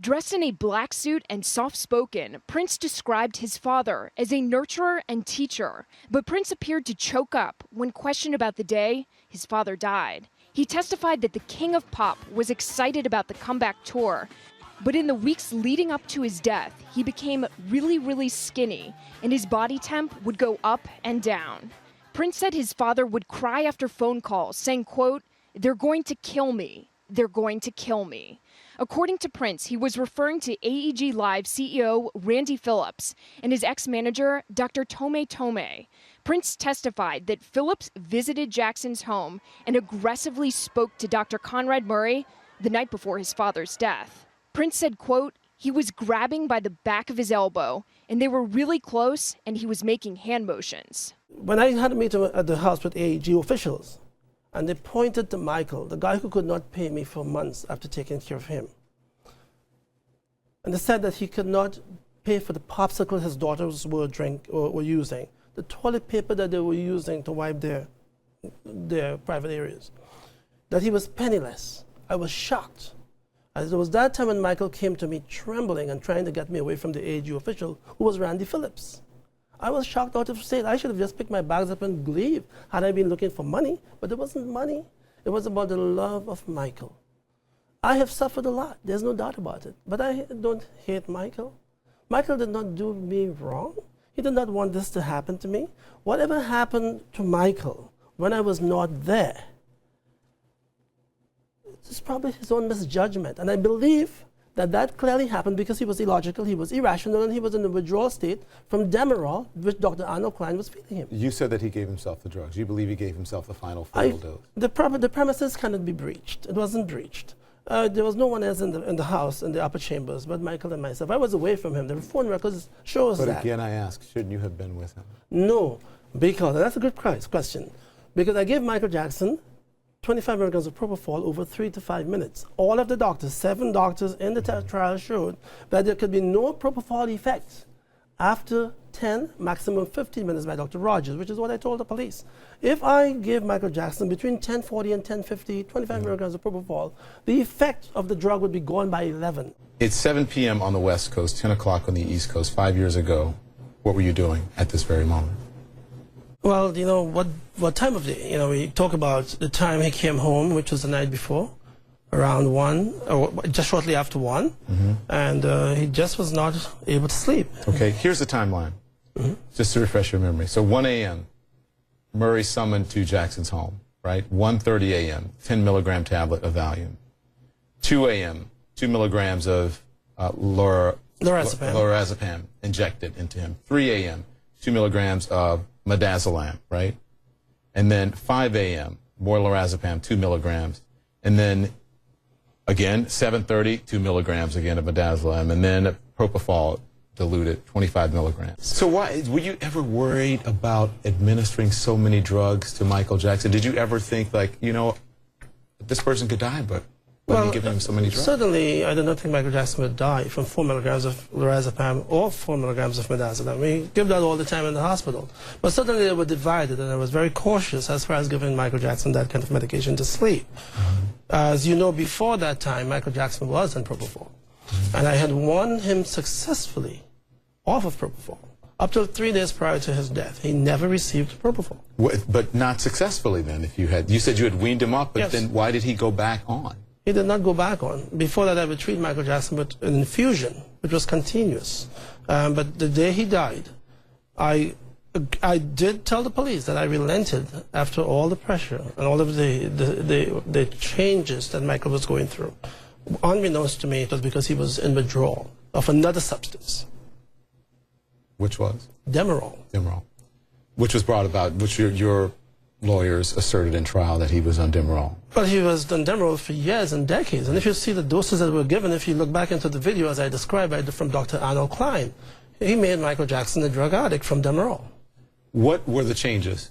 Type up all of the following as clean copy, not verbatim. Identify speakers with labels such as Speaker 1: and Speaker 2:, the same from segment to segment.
Speaker 1: Dressed in a black suit and soft-spoken, Prince described his father as a nurturer and teacher. But Prince appeared to choke up when questioned about the day his father died. He testified that the King of Pop was excited about the comeback tour. But in the weeks leading up to his death, he became really skinny, and his body temp would go up and down. Prince said his father would cry after phone calls, saying, quote, "They're going to kill me. They're going to kill me." According to Prince, he was referring to AEG Live CEO Randy Phillips and his ex-manager, Dr. Tome Tome. Prince testified that Phillips visited Jackson's home and aggressively spoke to Dr. Conrad Murray the night before his father's death. Prince said, quote, "He was grabbing by the back of his elbow, and they were really close, and he was making hand motions."
Speaker 2: When I had a meeting at the house with AEG officials, and they pointed to Michael, the guy who could not pay me for months after taking care of him. And they said that he could not pay for the popsicle his daughters were using, the toilet paper that they were using to wipe their private areas, that he was penniless. I was shocked. As it was that time when Michael came to me trembling and trying to get me away from the AEG official, who was Randy Phillips. I was shocked out of state. I should have just picked my bags up and leave had I been looking for money, but it wasn't money. It was about the love of Michael. I have suffered a lot, there's no doubt about it, but I don't hate Michael. Michael did not do me wrong. He did not want this to happen to me. Whatever happened to Michael when I was not there, it's probably his own misjudgment. And I believe that clearly happened because he was illogical, he was irrational, and he was in a withdrawal state from Demerol, which Dr. Arnold Klein was feeding him.
Speaker 3: You said that he gave himself the drugs. You believe he gave himself the final fatal dose?
Speaker 2: The premises cannot be breached. It wasn't breached. There was no one else in the house, in the upper chambers, but Michael and myself. I was away from him. The phone records show us that.
Speaker 3: But again, I ask, shouldn't you have been with him?
Speaker 2: No, because that's a good question. Because I gave Michael Jackson 25 milligrams of propofol over 3 to 5 minutes. All of the doctors, 7 doctors in the trial showed that there could be no propofol effect after 10, maximum 15 minutes by Dr. Rogers, which is what I told the police. If I gave Michael Jackson between 1040 and 1050, 25 milligrams of propofol, the effect of the drug would be gone by 11.
Speaker 3: It's 7 p.m. on the West Coast, 10 o'clock on the East Coast. 5 years ago, what were you doing at this very moment?
Speaker 2: Well, you know, what time of day? You know, we talk about the time he came home, which was the night before, around 1, or just shortly after 1, and he just was not able to sleep.
Speaker 3: Okay, here's the timeline, just to refresh your memory. So 1 a.m., Murray summoned to Jackson's home, right? 1:30 a.m., 10 milligram tablet of Valium. 2 a.m., 2 milligrams of lorazepam injected into him. 3 a.m., 2 milligrams of midazolam, right? And then 5 a.m., more lorazepam, 2 milligrams. And then again, 7:30, 2 milligrams again of midazolam. And then propofol diluted, 25 milligrams. So were you ever worried about administering so many drugs to Michael Jackson? Did you ever think, like, you know, this person could die, but why are you giving him so many drugs?
Speaker 2: Certainly, I did not think Michael Jackson would die from 4 milligrams of lorazepam or 4 milligrams of midazolam. We give that all the time in the hospital. But certainly they were divided, and I was very cautious as far as giving Michael Jackson that kind of medication to sleep. As you know, before that time, Michael Jackson was on propofol. And I had won him successfully off of propofol. Up till 3 days prior to his death, he never received propofol.
Speaker 3: But not successfully then, if you had. You said you had weaned him up, but then why did he go back on?
Speaker 2: He did not go back on. Before that, I would treat Michael Jackson with an infusion, which was continuous. But the day he died, I did tell the police that I relented after all the pressure and all of the changes that Michael was going through. Unbeknownst to me, it was because he was in withdrawal of another substance.
Speaker 3: Which was?
Speaker 2: Demerol.
Speaker 3: Demerol. Which was brought about, which your lawyers asserted in trial that he was on Demerol.
Speaker 2: Well, he was on Demerol for years and decades. And if you see the doses that were given, if you look back into the video as I described from Dr. Arnold Klein, he made Michael Jackson a drug addict from Demerol.
Speaker 3: What were the changes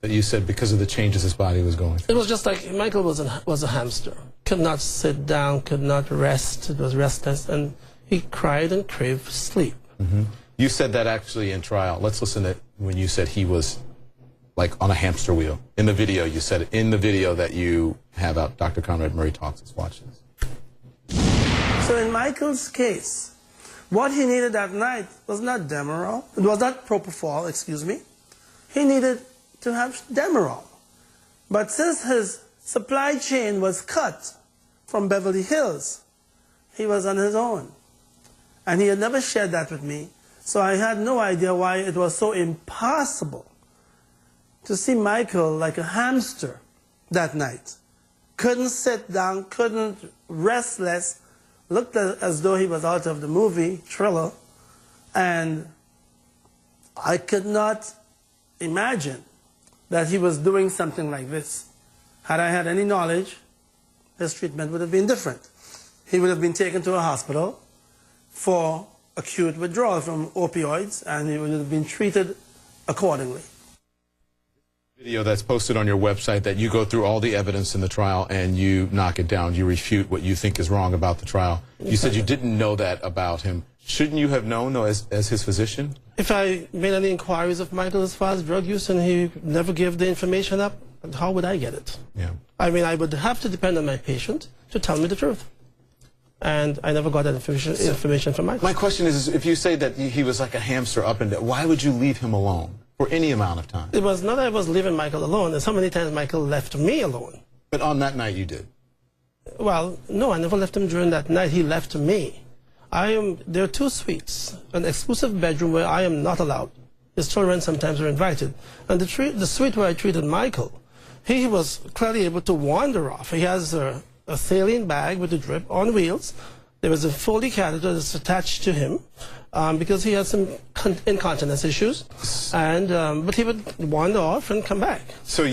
Speaker 3: that you said because of the changes his body was going through?
Speaker 2: It was just like Michael was a hamster. Could not sit down, could not rest. It was restless. And he cried and craved sleep.
Speaker 3: You said that actually in trial. Let's listen to when you said he was like on a hamster wheel. In the video, you said it. In the video that you have out, Dr. Conrad Murray talks. Let's watch this.
Speaker 2: So in Michael's case, what he needed that night was not Demerol. It was not propofol, excuse me. He needed to have Demerol. But since his supply chain was cut from Beverly Hills, he was on his own. And he had never shared that with me. So I had no idea why it was so impossible to see Michael like a hamster that night. Couldn't sit down, couldn't restless, looked as though he was out of the movie Thriller. And I could not imagine that he was doing something like this. Had I had any knowledge, his treatment would have been different. He would have been taken to a hospital for acute withdrawal from opioids, and he would have been treated accordingly.
Speaker 3: Video that's posted on your website that you go through all the evidence in the trial and you knock it down. You refute what you think is wrong about the trial. You said you didn't know that about him. Shouldn't you have known, though, as his physician?
Speaker 2: If I made any inquiries of Michael as far as drug use and he never gave the information up, how would I get it?
Speaker 3: Yeah.
Speaker 2: I mean, I would have to depend on my patient to tell me the truth. And I never got that information from Michael.
Speaker 3: My question is, if you say that he was like a hamster up and down, why would you leave him alone for any amount of time?
Speaker 2: It was not that I was leaving Michael alone. There's so many times Michael left me alone.
Speaker 3: But on that night you did.
Speaker 2: Well, no, I never left him during that night. He left me. There are 2 suites, an exclusive bedroom where I am not allowed. His children sometimes are invited. And the suite where I treated Michael, he was clearly able to wander off. He has a saline bag with a drip on wheels. There was a Foley catheter that's attached to him because he had some incontinence issues. And but he would wander off and come back. So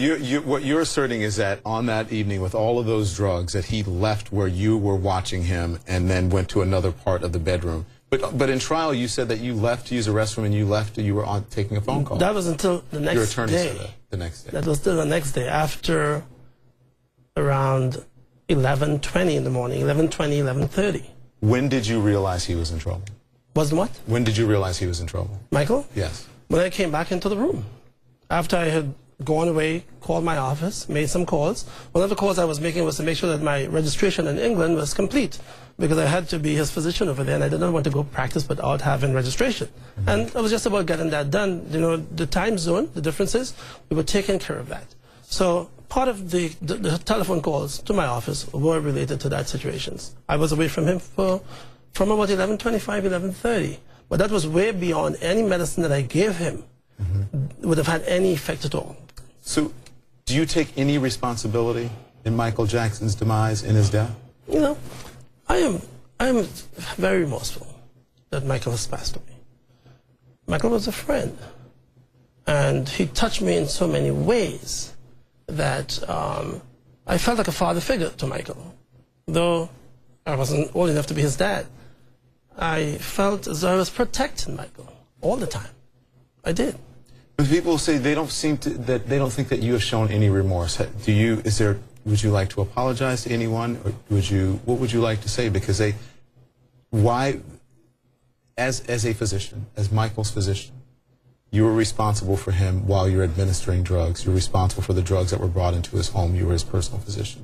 Speaker 3: what you're asserting is that on that evening with all of those drugs that he left where you were watching him and then went to another part of the bedroom. But in trial you said that you left to use the restroom and you left and you were taking a phone call.
Speaker 2: That was until the next day.
Speaker 3: Your attorney said that the next day.
Speaker 2: That was still the next day after around 11:20 in the morning, 11:20, 11:30.
Speaker 3: When did you realize he was in trouble?
Speaker 2: Was what?
Speaker 3: When did you realize he was in trouble?
Speaker 2: Michael?
Speaker 3: Yes.
Speaker 2: When I came back into the room. After I had gone away, called my office, made some calls. One of the calls I was making was to make sure that my registration in England was complete, because I had to be his physician over there, and I did not want to go practice without having registration. Mm-hmm. And I was just about getting that done. You know, the time zone, the differences, we were taking care of that. So part of the telephone calls to my office were related to that situations. I was away from him from about 11:25, 11:30. But that was way beyond any medicine that I gave him would have had any effect at all.
Speaker 3: So do you take any responsibility in Michael Jackson's demise, in his death?
Speaker 2: You know, I am very remorseful that Michael has passed away. Michael was a friend, and he touched me in so many ways that I felt like a father figure to Michael. Though I wasn't old enough to be his dad, I felt as though I was protecting Michael all the time. I did.
Speaker 3: But people say they don't think that you have shown any remorse. Would you like to apologize to anyone, or what would you like to say? Because as a physician, as Michael's physician, you were responsible for him while you're administering drugs. You're responsible for the drugs that were brought into his home. You were his personal physician.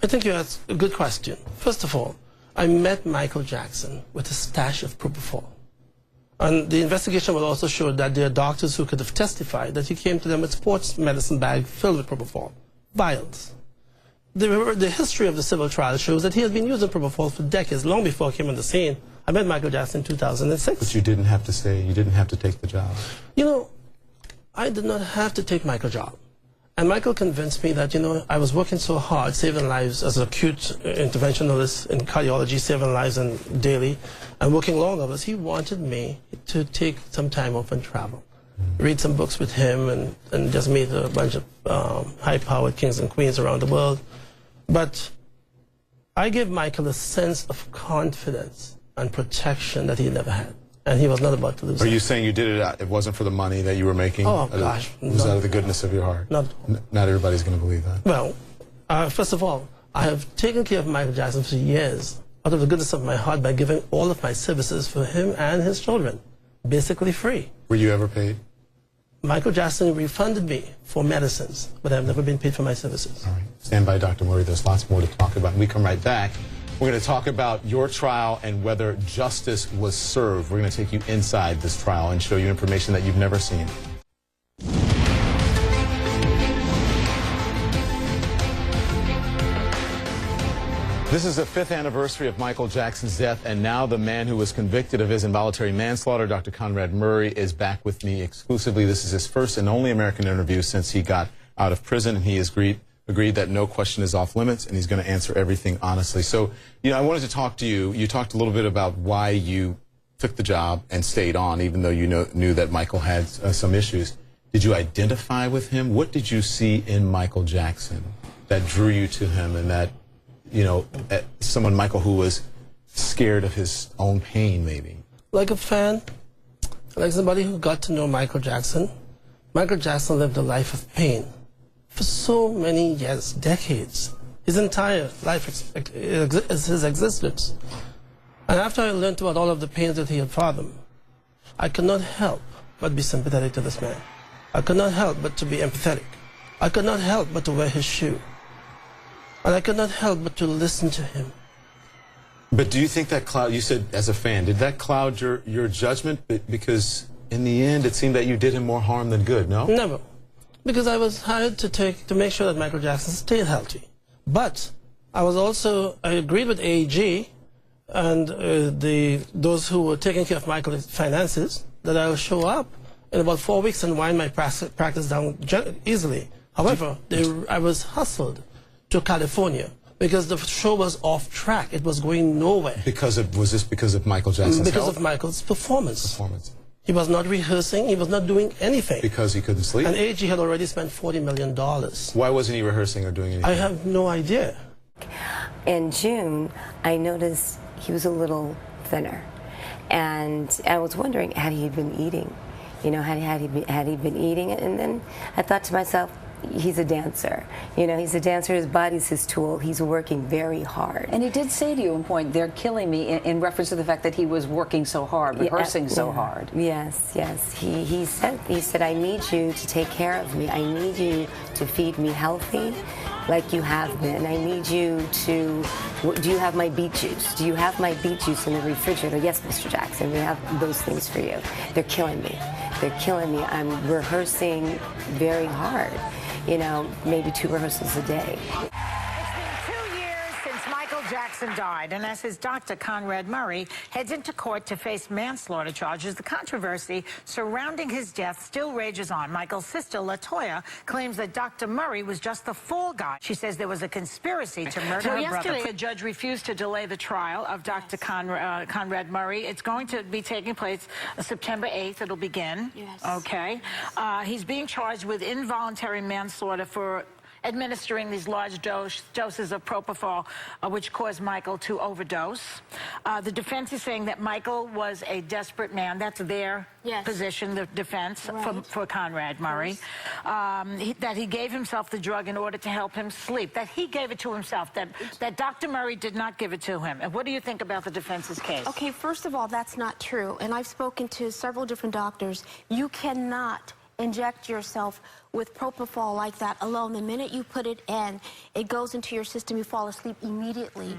Speaker 2: I think you asked a good question. First of all, I met Michael Jackson with a stash of propofol. And the investigation will also show that there are doctors who could have testified that he came to them with sports medicine bag filled with propofol, vials. The history of the civil trial shows that he had been using propofol for decades, long before he came on the scene. I met Michael Jackson in 2006.
Speaker 3: But you didn't have to take the job.
Speaker 2: You know, I did not have to take Michael's job. And Michael convinced me that, you know, I was working so hard, saving lives as an acute interventionalist in cardiology, saving lives and daily, and working long hours. He wanted me to take some time off and travel, read some books with him, and just meet a bunch of high-powered kings and queens around the world. But I gave Michael a sense of confidence and protection that he never had. And he was not about to lose.
Speaker 3: Are you saying you did it? It wasn't for the money that you were making?
Speaker 2: Oh gosh,
Speaker 3: it was out of the goodness of your heart.
Speaker 2: Not
Speaker 3: everybody's going to believe that.
Speaker 2: Well, first of all, I have taken care of Michael Jackson for years out of the goodness of my heart by giving all of my services for him and his children, basically free.
Speaker 3: Were you ever paid?
Speaker 2: Michael Jackson refunded me for medicines, but I've never been paid for my services.
Speaker 3: All right, stand by, Dr. Murray. There's lots more to talk about. When we come right back, We're going to talk about your trial and whether justice was served. We're going to take you inside this trial and show you information that you've never seen. This is the 5th anniversary of Michael Jackson's death, and now the man who was convicted of his involuntary manslaughter, Dr. Conrad Murray, is back with me exclusively. This is his first and only American interview since he got out of prison, and he has agreed that no question is off limits, and he's going to answer everything honestly. So, I wanted to talk to you. You talked a little bit about why you took the job and stayed on, even though you knew that Michael had some issues. Did you identify with him? What did you see in Michael Jackson that drew you to him, and that, someone, Michael, who was scared of his own pain, maybe?
Speaker 2: Like a fan, like somebody who got to know Michael Jackson. Michael Jackson lived a life of pain for so many years, decades. His entire life is his existence. And after I learned about all of the pains that he had fathomed, I could not help but be sympathetic to this man. I could not help but to be empathetic. I could not help but to wear his shoe. And I could not help but to listen to him.
Speaker 3: But do you think that you said as a fan, did that cloud your judgment? Because in the end, it seemed that you did him more harm than good, no?
Speaker 2: Never. Because I was hired to make sure that Michael Jackson stayed healthy. But I agreed with AEG and those who were taking care of Michael's finances that I will show up in about 4 weeks and wind my practice down easily. However, I was hustled to California because the show was off track. It was going nowhere.
Speaker 3: Was this because of Michael Jackson's
Speaker 2: Because
Speaker 3: health?
Speaker 2: of Michael's performance. He was not rehearsing. He was not doing anything.
Speaker 3: Because he couldn't sleep?
Speaker 2: And AG had already spent $40 million.
Speaker 3: Why wasn't he rehearsing or doing anything?
Speaker 2: I have no idea.
Speaker 4: In June, I noticed he was a little thinner. And I was wondering, had he been eating? Had he been eating? And then I thought to myself, he's a dancer. He's a dancer. His body's his tool. He's working very hard.
Speaker 5: And he did say to you at one point, they're killing me, in reference to the fact that he was working so hard, rehearsing so hard.
Speaker 4: Yes, yes. He said, I need you to take care of me. I need you to feed me healthy like you have been. I need you to, do you have my beet juice? Do you have my beet juice in the refrigerator? Yes, Mr. Jackson, we have those things for you. They're killing me. They're killing me. I'm rehearsing very hard. Maybe 2 rehearsals a day.
Speaker 6: It's been 2 years since Michael Jackson died, and as his doctor, Conrad Murray, heads into court to face manslaughter charges, the controversy surrounding his death still rages on. Michael's sister, LaToya, claims that Dr. Murray was just the fall guy. She says there was a conspiracy to murder her brother. The judge refused to delay the trial of Dr. Conrad Murray. It's going to be taking place September 8th. It'll begin.
Speaker 1: Yes.
Speaker 6: Okay. He's being charged with involuntary manslaughter for administering these large doses of propofol, which caused Michael to overdose. The defense is saying that Michael was a desperate man. That's their position, the defense, for Conrad Murray. That he gave himself the drug in order to help him sleep. That he gave it to himself. That Dr. Murray did not give it to him. And what do you think about the defense's case?
Speaker 7: Okay, first of all, that's not true. And I've spoken to several different doctors. You cannot inject yourself with propofol like that alone. The minute you put it in, it goes into your system. You fall asleep immediately.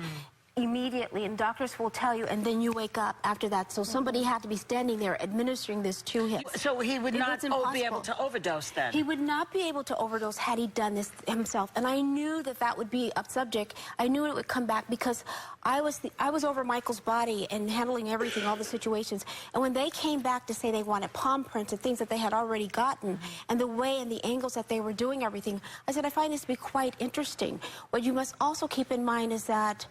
Speaker 7: Immediately, and doctors will tell you, and then you wake up after that. So somebody had to be standing there administering this to him.
Speaker 6: So he would not be able to overdose then?
Speaker 7: He would not be able to overdose had he done this himself. And I knew that that would be a subject. I knew it would come back because I was over Michael's body and handling everything, all the situations. And when they came back to say they wanted palm prints and things that they had already gotten, and the way and the angles that they were doing everything, I said, I find this to be quite interesting. What you must also keep in mind is that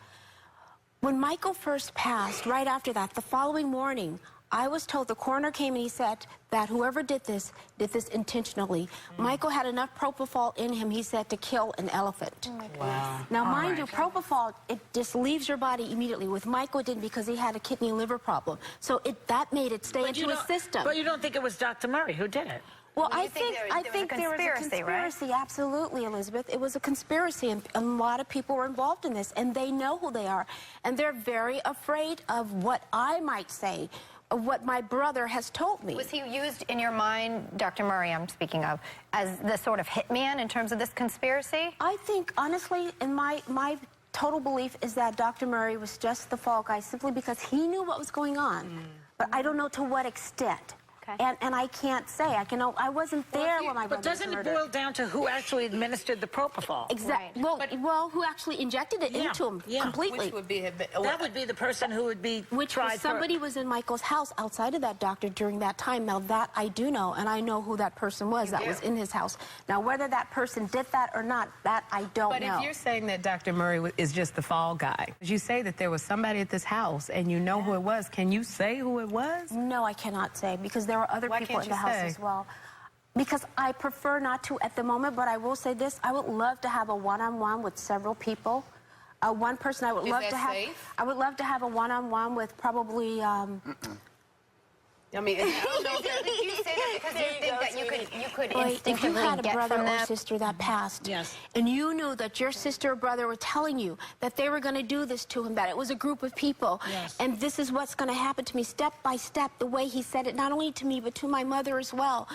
Speaker 7: when Michael first passed, right after that, the following morning, I was told, the coroner came and he said that whoever did this intentionally. Michael had enough propofol in him, he said, to kill an elephant.
Speaker 6: Wow.
Speaker 7: Now, mind you, propofol, it just leaves your body immediately. With Michael, it didn't because he had a kidney and liver problem. So that made it stay into his system.
Speaker 6: But you don't think it was Dr. Murray who did it?
Speaker 7: Well, I think there was a conspiracy, absolutely, Elizabeth. It was a conspiracy, and a lot of people were involved in this, and they know who they are. And they're very afraid of what I might say, of what my brother has told me.
Speaker 8: Was he used in your mind, Dr. Murray, I'm speaking of, as the sort of hitman in terms of this conspiracy?
Speaker 7: I think, honestly, in my total belief is that Dr. Murray was just the fall guy simply because he knew what was going on. But I don't know to what extent.
Speaker 8: Okay.
Speaker 7: And I can't say. I wasn't there when my brother was
Speaker 6: But doesn't it boil down to who actually administered the propofol?
Speaker 7: Exactly.
Speaker 8: Right.
Speaker 7: Well, who actually injected it into him completely?
Speaker 9: Which would be
Speaker 6: That would be the person who would be tried.
Speaker 7: Somebody was in Michael's house outside of that doctor during that time. Now that I do know, and I know who that person was that was in his house. Now whether that person did that or not, that I don't know.
Speaker 9: But if you're saying that Dr. Murray is just the fall guy, you say that there was somebody at this house and you know who it was. Can you say who it was?
Speaker 7: No, I cannot say because there were other people in the house as well. Because I prefer not to at the moment, but I will say this: I would love to have a one-on-one with several people. One person I would love to have.
Speaker 9: Safe?
Speaker 7: I would love to have a one-on-one with probably.
Speaker 9: I mean,
Speaker 8: Did you say that because you think that you could
Speaker 7: If you
Speaker 8: instinctively
Speaker 7: had a
Speaker 8: get
Speaker 7: brother
Speaker 8: from
Speaker 7: or
Speaker 8: that?
Speaker 7: sister that passed,
Speaker 6: Yes.
Speaker 7: and you knew that your sister or brother were telling you that they were going to do this to him, that it was a group of people,
Speaker 6: Yes.
Speaker 7: and this is what's going to happen to me step by step, the way he said it, not only to me, but to my mother as well.